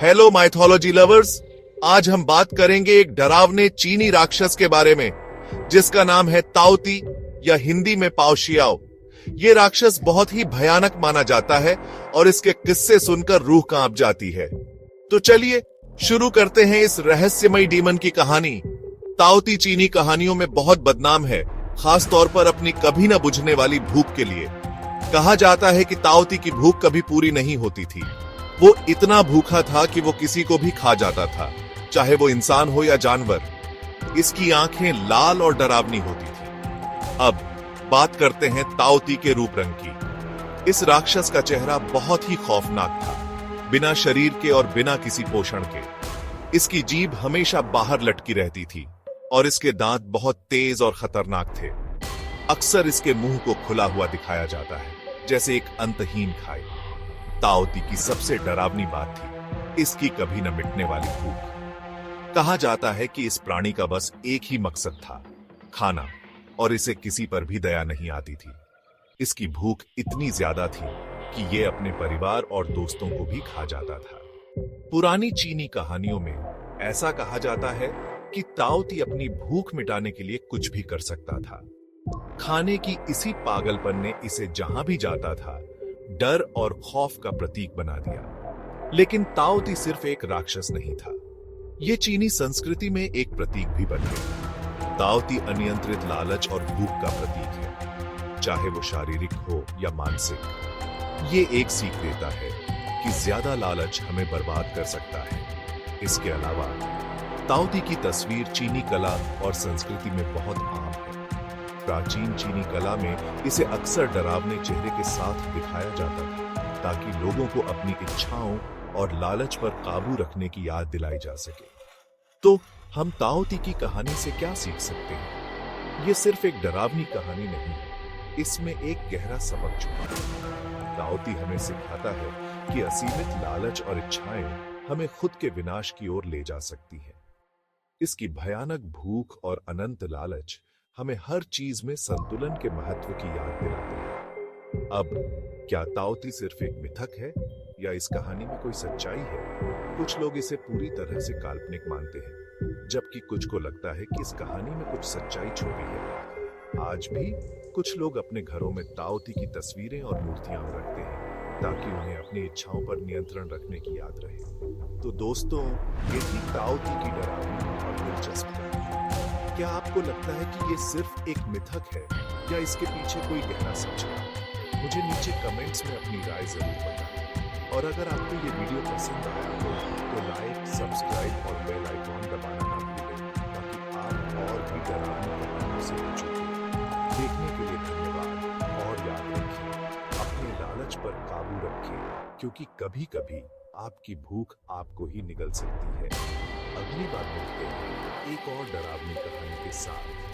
Hello mythology lovers. आज हम बात करेंगे एक डरावने चीनी राक्षस के बारे में जिसका नाम है ताओती या हिंदी में पाओशियाओ। ये राक्षस बहुत ही भयानक माना जाता है और इसके किस्से सुनकर रूह कांप जाती है। तो चलिए शुरू करते हैं इस रहस्यमयी डीमन की कहानी। ताओती चीनी कहानियों में बहुत बदनाम है, खास तौर पर अपनी कभी न बुझने वाली भूख के लिए। कहा जाता है कि ताओती की भूख कभी पूरी नहीं होती थी। वो इतना भूखा था कि वो किसी को भी खा जाता था, चाहे वो इंसान हो या जानवर। इसकी आंखें लाल और डरावनी होती थी। अब बात करते हैं ताओती के रूप रंग की। इस राक्षस का चेहरा बहुत ही खौफनाक था, बिना शरीर के और बिना किसी पोषण के। इसकी जीभ हमेशा बाहर लटकी रहती थी और इसके दांत बहुत तेज और खतरनाक थे। अक्सर इसके मुंह को खुला हुआ दिखाया जाता है, जैसे एक अंतहीन खाई। ताओती की सबसे डरावनी बात थी इसकी कभी न मिटने वाली भूख। कहा जाता है कि इस प्राणी का बस एक ही मकसद था, खाना, और इसे किसी पर भी दया नहीं आती थी। इसकी भूख इतनी ज्यादा थी कि ये अपने परिवार और दोस्तों को भी खा जाता था। पुरानी चीनी कहानियों में ऐसा कहा जाता है कि ताओती अपनी भूख मिटाने के लिए कुछ भी कर सकता था। खाने की इसी पागलपन ने इसे जहां भी जाता था डर और खौफ का प्रतीक बना दिया। लेकिन ताओती सिर्फ एक राक्षस नहीं था, ये चीनी संस्कृति में एक प्रतीक भी बन गया। ताओती अनियंत्रित लालच और भूख का प्रतीक है, चाहे वो शारीरिक हो या मानसिक। ये एक सीख देता है कि ज्यादा लालच हमें बर्बाद कर सकता है। इसके अलावा ताओती की तस्वीर चीनी कला और संस्कृति में बहुत आम है। प्राचीन चीनी कला में इसे अक्सर डरावने चेहरे के साथ दिखाया जाता था, ताकि लोगों को अपनी इच्छाओं और लालच पर काबू रखने की याद दिलाई जा सके। तो हम ताओती की कहानी से क्या सीख सकते हैं? ये सिर्फ एक डरावनी कहानी नहीं, इसमें एक गहरा सबक छुपा है। ताओती हमें सिखाता है कि असीमित लालच और इच्छाएं हमें खुद के विनाश की ओर ले जा सकती हैं। इसकी भयानक भूख और अनंत लालच हमें हर चीज में संतुलन के महत्व की याद दिलाते हैं। अब क्या ताओती सिर्फ एक मिथक है या इस कहानी में कोई सच्चाई है? कुछ लोग इसे पूरी तरह से काल्पनिक मानते हैं, जबकि कुछ को लगता है कि इस कहानी में कुछ सच्चाई छुपी है। आज भी कुछ लोग अपने घरों में ताओती की तस्वीरें और मूर्तियां रखते हैं, ताकि उन्हें अपनी इच्छाओं पर नियंत्रण रखने की याद रहे। तो दोस्तों, ये थी ताओती की डरावनी और दिलचस्प कहानी। क्या आपको लगता है कि ये सिर्फ एक मिथक है या इसके पीछे कोई गहरा सच है? मुझे नीचे कमेंट्स में अपनी राय जरूर बताएं। और अगर आपको ये वीडियो पसंद आया हो तो लाइक, सब्सक्राइब और बेल आइकॉन दबाना ना भूलें, ताकि आप और भी डरावनी कहानियों से जुड़ें। देखने के लिए धन्यवाद और याद रखें, अपने लालच पर काबू रखें, क्योंकि कभी-कभी आपकी भूख आपको ही निगल सकती है। अगली बार मिलते हैं एक और डरावनी कहानी के साथ।